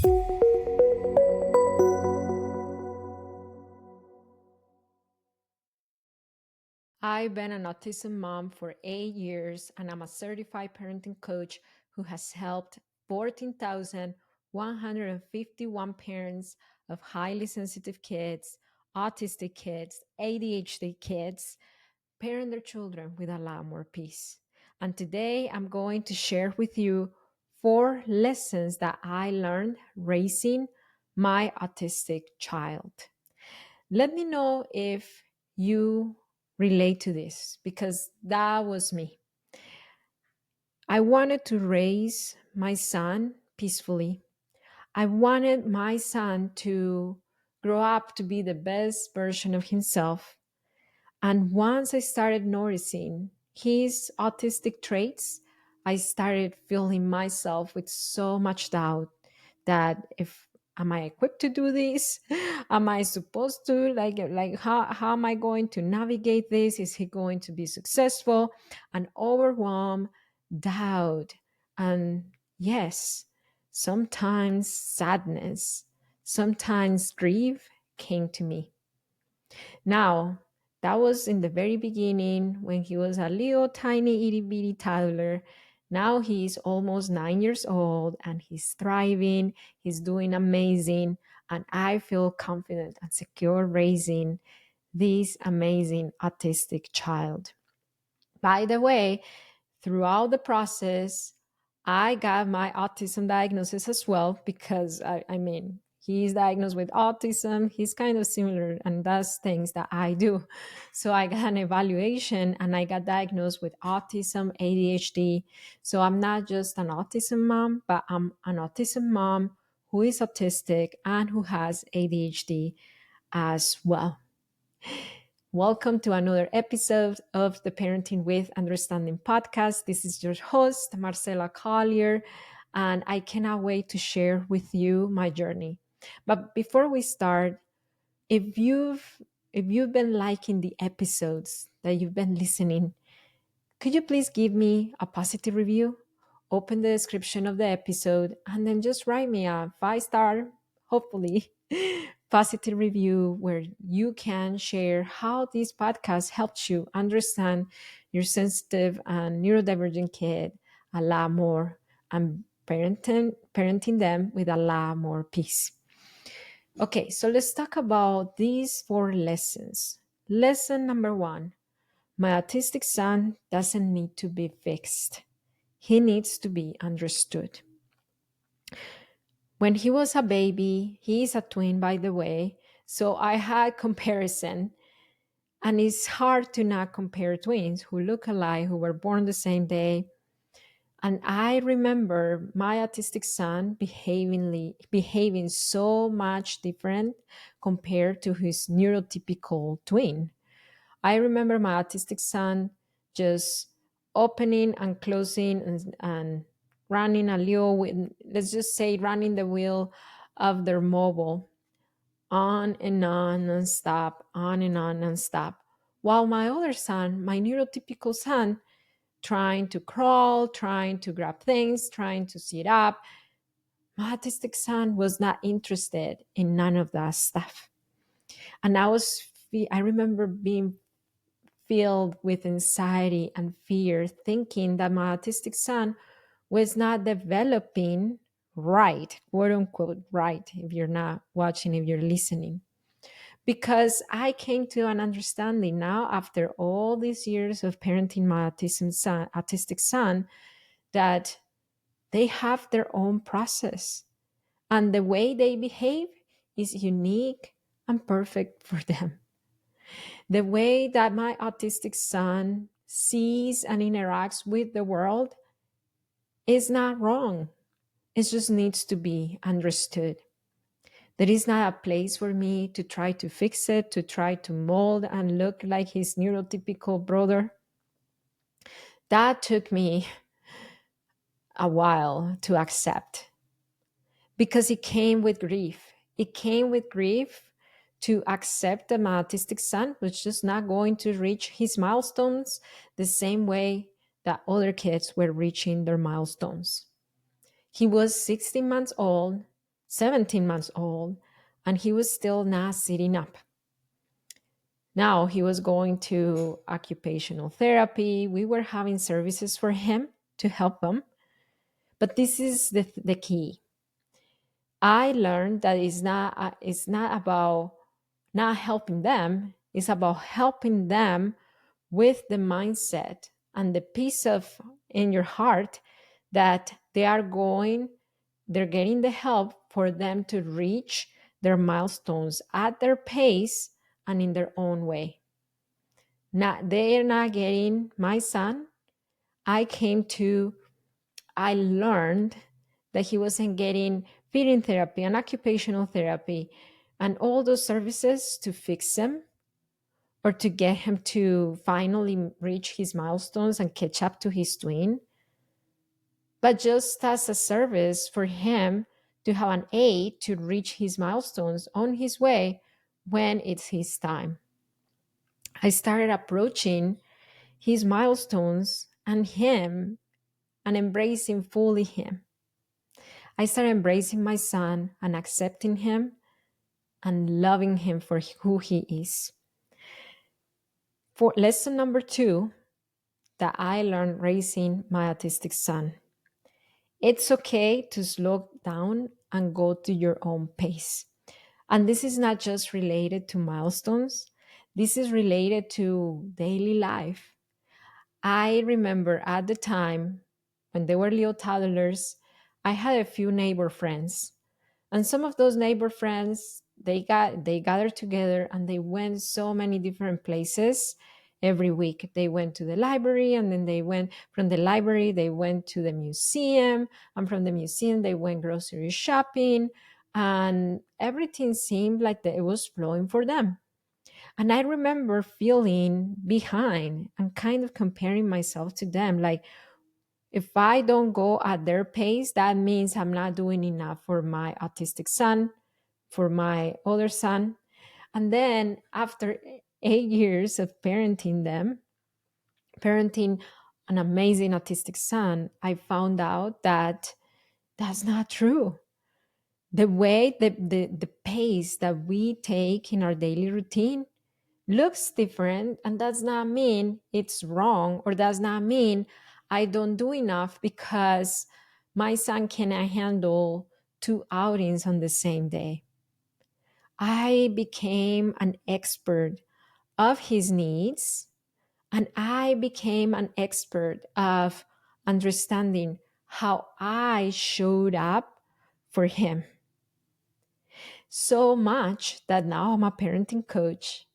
I've been an autism mom for 8 years, and I'm a certified parenting coach who has helped 14,151 parents of highly sensitive kids, autistic kids, ADHD kids parent their children with a lot more peace. And today I'm going to share with you 4 lessons that I learned raising my autistic child. Let me know if you relate to this because that was me. I wanted to raise my son peacefully. I wanted my son to grow up to be the best version of himself. And once I started noticing his autistic traits, I started filling myself with so much doubt that if am I equipped to do this? Am I supposed to like how am I going to navigate this? Is he going to be successful? And overwhelm, doubt, and yes, sometimes sadness, sometimes grief came to me. Now, that was in the very beginning when he was a little tiny itty bitty toddler. Now he's almost 9 years old and he's thriving, he's doing amazing, and I feel confident and secure raising this amazing autistic child. By the way, throughout the process, I got my autism diagnosis as well because I mean, he's diagnosed with autism. He's kind of similar and does things that I do. So I got an evaluation and I got diagnosed with autism, ADHD. So I'm not just an autism mom, but I'm an autism mom who is autistic and who has ADHD as well. Welcome to another episode of the Parenting with Understanding podcast. This is your host, Marcela Collier, and I cannot wait to share with you my journey. But before we start, if you've if you've been liking the episodes that you've been listening, could you please give me a positive review? Open the description of the episode and then just write me a 5-star, hopefully, positive review where you can share how this podcast helps you understand your sensitive and neurodivergent kid a lot more and parenting them with a lot more peace. Okay, so let's talk about these 4 lessons. Lesson number 1: my autistic son doesn't need to be fixed. He needs to be understood. When he was a baby, he is a twin, by the way, so I had comparison. And it's hard to not compare twins who look alike, who were born the same day. And I remember my autistic son behaving so much different compared to his neurotypical twin. I remember my autistic son just opening and closing and running a little, let's just say running the wheel of their mobile on and stop, on and stop. While my other son, my neurotypical son, trying to crawl, trying to grab things, trying to sit up, my autistic son was not interested in none of that stuff. And I remember being filled with anxiety and fear, thinking that my autistic son was not developing right, quote unquote, right, if you're not watching, if you're listening. Because I came to an understanding now, after all these years of parenting my autistic son, that they have their own process. And the way they behave is unique and perfect for them. The way that my autistic son sees and interacts with the world is not wrong. It just needs to be understood. There is not a place for me to try to fix it, to try to mold and look like his neurotypical brother. That took me a while to accept because it came with grief. It came with grief to accept that my autistic son was just not going to reach his milestones the same way that other kids were reaching their milestones. He was 16 months old, 17 months old, and he was still not sitting up. Now he was going to occupational therapy. We were having services for him to help him. But this is the key. I learned that it's not about not helping them, it's about helping them with the mindset and the peace of in your heart that they're getting the help for them to reach their milestones at their pace and in their own way. Not they are not getting my son. I came to I learned that he wasn't getting feeding therapy and occupational therapy and all those services to fix him or to get him to finally reach his milestones and catch up to his twin, but just as a service for him to have an aid to reach his milestones on his way when it's his time. I started approaching his milestones and him and embracing fully him. I started embracing my son and accepting him and loving him for who he is. For lesson number 2 that I learned raising my autistic son, it's okay to slow down and go to your own pace. And this is not just related to milestones, this is related to daily life. I remember at the time when they were little toddlers, I had a few neighbor friends. And some of those neighbor friends, they gathered together and they went so many different places every week. They went to the library, and then they went from the library, they went to the museum, and from the museum they went grocery shopping, and everything seemed like that it was flowing for them. And I remember feeling behind and kind of comparing myself to them. Like, if I don't go at their pace, that means I'm not doing enough for my autistic son, for my other son. And then after 8 years of parenting an amazing autistic son, I found out that that's not true. The way, the pace that we take in our daily routine looks different, and does not mean it's wrong, or does not mean I don't do enough because my son cannot handle 2 outings on the same day. I became an expert of his needs, and I became an expert of understanding how I showed up for him. So much that now I'm a parenting coach.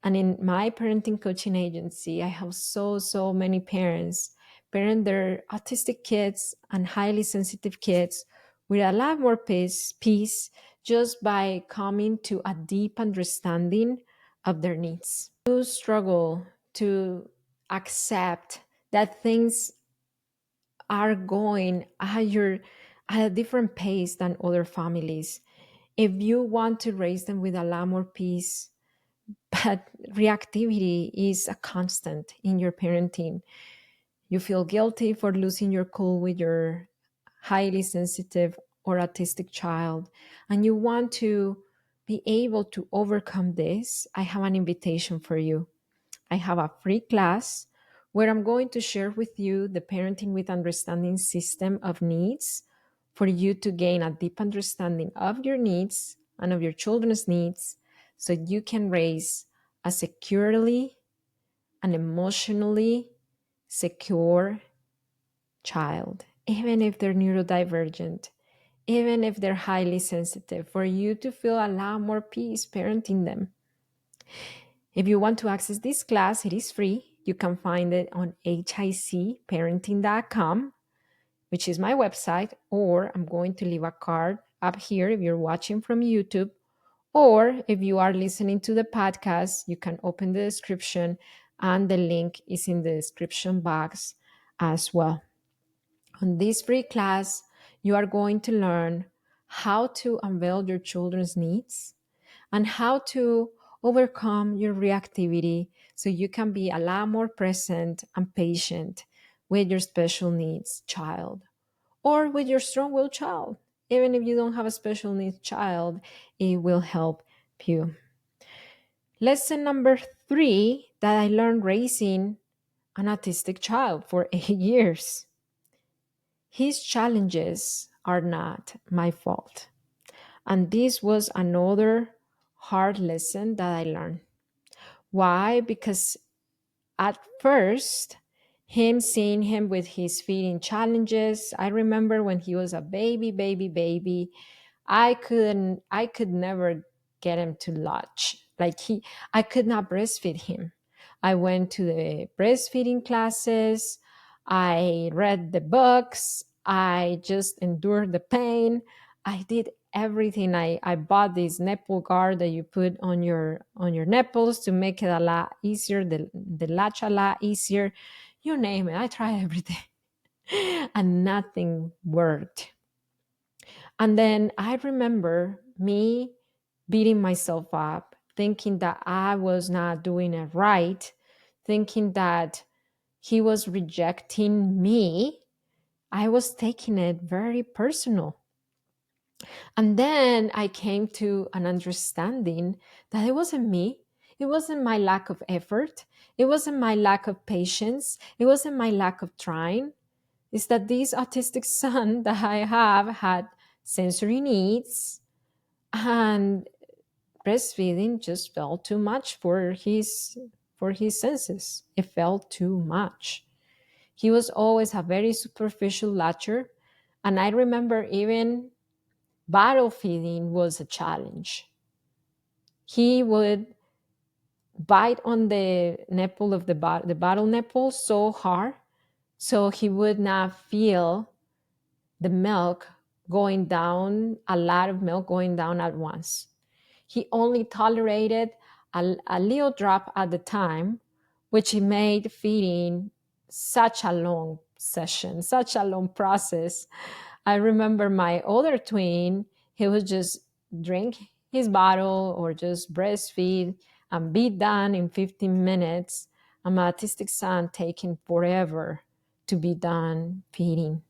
And in my parenting coaching agency, I have so many parents parent their autistic kids and highly sensitive kids with a lot more peace just by coming to a deep understanding of their needs. You struggle to accept that things are going at a different pace than other families. If you want to raise them with a lot more peace, but reactivity is a constant in your parenting. You feel guilty for losing your cool with your highly sensitive or autistic child, and you want to be able to overcome this. I have an invitation for you. I have a free class where I'm going to share with you the Parenting with Understanding system of needs for you to gain a deep understanding of your needs and of your children's needs so you can raise a securely and emotionally secure child, even if they're neurodivergent, even if they're highly sensitive, for you to feel a lot more peace parenting them. If you want to access this class, it is free. You can find it on hicparenting.com, which is my website, or I'm going to leave a card up here if you're watching from YouTube, or if you are listening to the podcast, you can open the description and the link is in the description box as well. On this free class, you are going to learn how to unveil your children's needs and how to overcome your reactivity so you can be a lot more present and patient with your special needs child or with your strong willed child. Even if you don't have a special needs child, it will help you. Lesson number 3 that I learned raising an autistic child for 8 years. His challenges are not my fault. And this was another hard lesson that I learned. Why? Because at first, him seeing him with his feeding challenges, I remember when he was a baby, I could never get him to latch. I could not breastfeed him. I went to the breastfeeding classes. I read the books. I just endured the pain. I did everything. I bought this nipple guard that you put on your nipples to make it a lot easier, the latch a lot easier. You name it. I tried everything and nothing worked. And then I remember me beating myself up, thinking that I was not doing it right, thinking that he was rejecting me. I was taking it very personal. And then I came to an understanding that it wasn't me. It wasn't my lack of effort. It wasn't my lack of patience. It wasn't my lack of trying. It's that this autistic son that I have had sensory needs, and breastfeeding just felt too much for his senses. It felt too much. He was always a very superficial latcher, and I remember even bottle feeding was a challenge. He would bite on the nipple of the bottle nipple so hard so he would not feel the milk going down, a lot of milk going down at once. He only tolerated a little drop at the time, which made feeding such a long session, such a long process. I remember my older twin, he would just drink his bottle or just breastfeed and be done in 15 minutes. And my autistic son taking forever to be done feeding.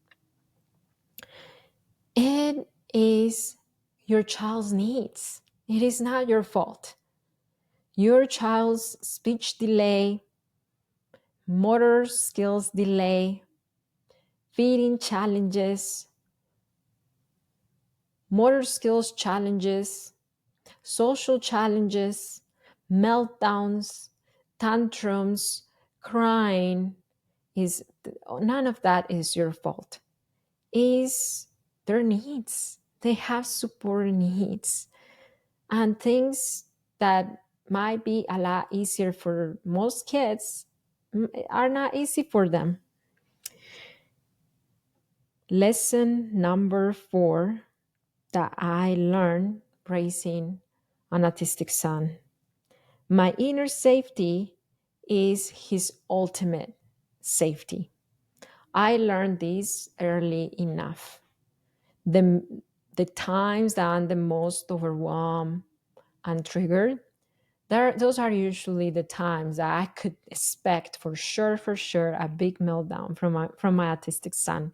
It is your child's needs. It is not your fault. Your child's speech delay, motor skills delay, feeding challenges, motor skills challenges, social challenges, meltdowns, tantrums, crying, is none of that is your fault. Is their needs. They have support needs. And things that might be a lot easier for most kids are not easy for them. Lesson number 4 that I learned raising an autistic son. My inner safety is his ultimate safety. I learned this early enough. The, the times that I'm the most overwhelmed and triggered, those are usually the times that I could expect for sure, a big meltdown from my autistic son.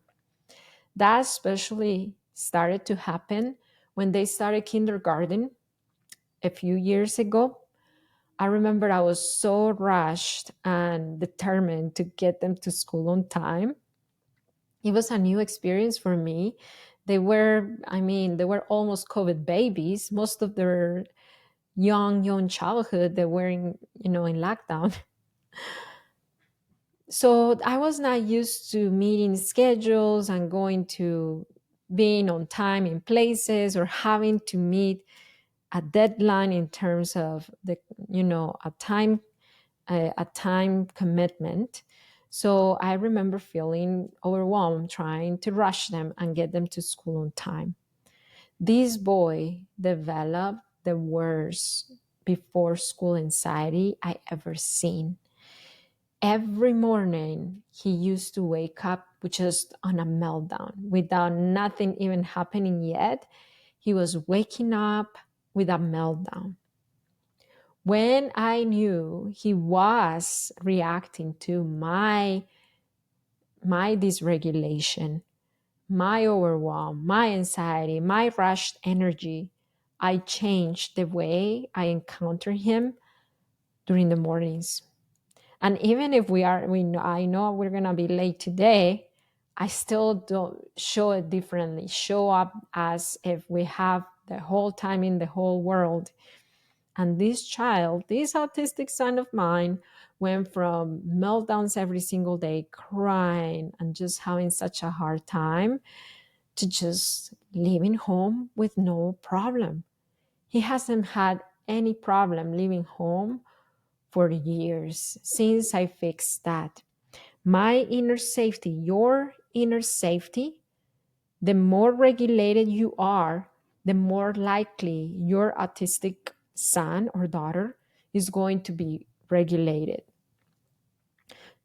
That especially started to happen when they started kindergarten a few years ago. I remember I was so rushed and determined to get them to school on time. It was a new experience for me. They were almost COVID babies. Most of their young childhood, they were in lockdown. So I was not used to meeting schedules and going to being on time in places or having to meet a deadline in terms of a time commitment. So I remember feeling overwhelmed trying to rush them and get them to school on time. This boy developed the worst before school anxiety I ever seen. Every morning he used to wake up with just on a meltdown without nothing even happening yet. He was waking up with a meltdown. When I knew he was reacting to my dysregulation, my overwhelm, my anxiety, my rushed energy, I change the way I encounter him during the mornings. And even if I know we're gonna be late today, I still don't show it differently. Show up as if we have the whole time in the whole world. And this child, this autistic son of mine, went from meltdowns every single day, crying and just having such a hard time, to just leaving home with no problem. He hasn't had any problem leaving home for years since I fixed that. My inner safety, your inner safety, the more regulated you are, the more likely your autistic son or daughter is going to be regulated.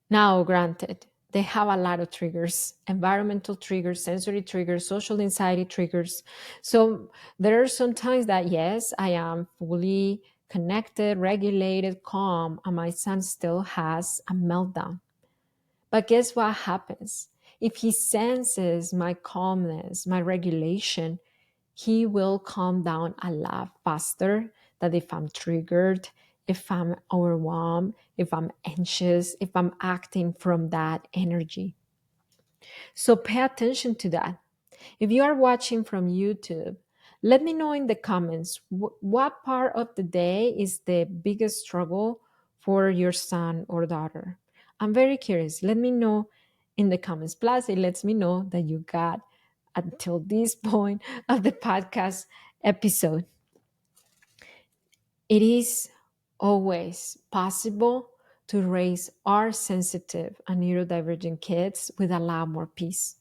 Now, granted, they have a lot of triggers: environmental triggers, sensory triggers, social anxiety triggers. So there are some times that, yes, I am fully connected, regulated, calm, and my son still has a meltdown. But guess what happens? If he senses my calmness, my regulation, he will calm down a lot faster than if I'm triggered, if I'm overwhelmed, if I'm anxious, if I'm acting from that energy. So pay attention to that. If you are watching from YouTube, let me know in the comments what part of the day is the biggest struggle for your son or daughter. I'm very curious. Let me know in the comments. Plus, it lets me know that you got until this point of the podcast episode. It is always possible to raise our sensitive and neurodivergent kids with a lot more peace.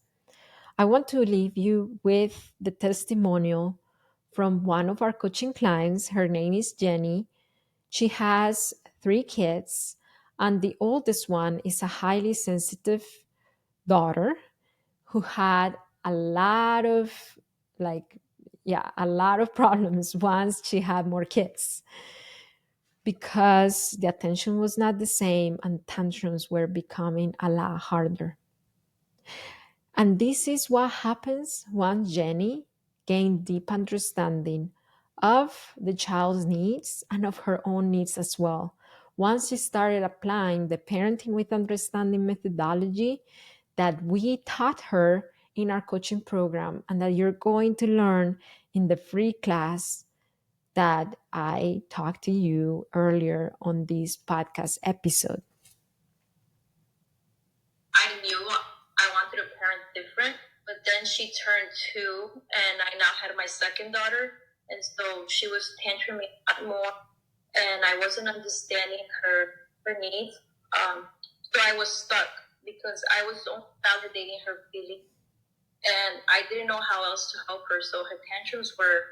I want to leave you with the testimonial from one of our coaching clients. Her name is Jenny. She has three kids, and the oldest one is a highly sensitive daughter who had a lot of, like, yeah, a lot of problems once she had more kids, because the attention was not the same and tantrums were becoming a lot harder. And this is what happens once Jenny gained deep understanding of the child's needs and of her own needs as well. Once she started applying the parenting with understanding methodology that we taught her in our coaching program, and that you're going to learn in the free class that I talked to you earlier on this podcast episode. I knew I wanted to parent different, but then she turned 2, and I now had my second daughter, and so she was tantruming a lot more, and I wasn't understanding her needs. So I was stuck because I was only validating her feelings, and I didn't know how else to help her. So her tantrums were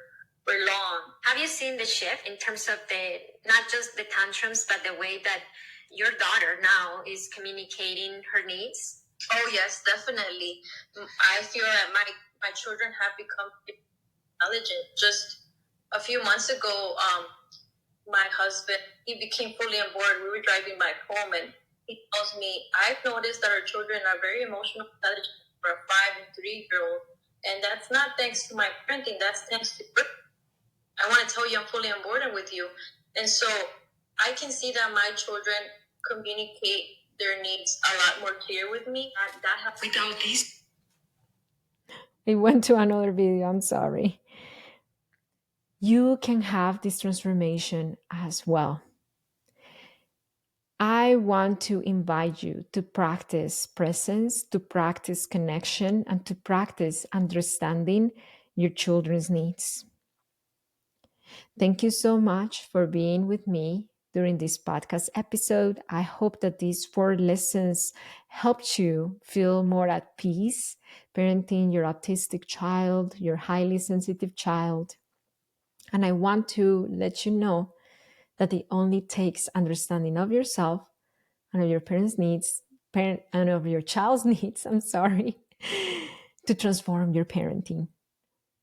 long. Have you seen the shift in terms of the not just the tantrums, but the way that your daughter now is communicating her needs? Oh yes, definitely. I feel that my children have become intelligent. Just a few months ago, my husband, he became fully on board. We were driving back home, and he tells me, I've noticed that our children are very emotional intelligent for a 5 and 3 year old, and that's not thanks to my parenting. That's thanks to I want to tell you I'm fully on board with you. And so I can see that my children communicate their needs a lot more clear with me. That helps. Without these. It went to another video, I'm sorry. You can have this transformation as well. I want to invite you to practice presence, to practice connection, and to practice understanding your children's needs. Thank you so much for being with me during this podcast episode. I hope that these 4 lessons helped you feel more at peace parenting your autistic child, your highly sensitive child. And I want to let you know that it only takes understanding of yourself and of your parents' needs, and of your child's needs, I'm sorry, to transform your parenting.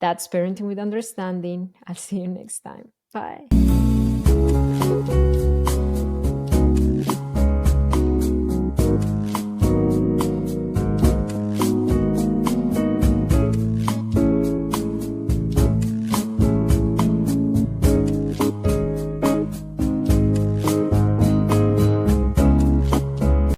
That's Parenting with Understanding. I'll see you next time. Bye.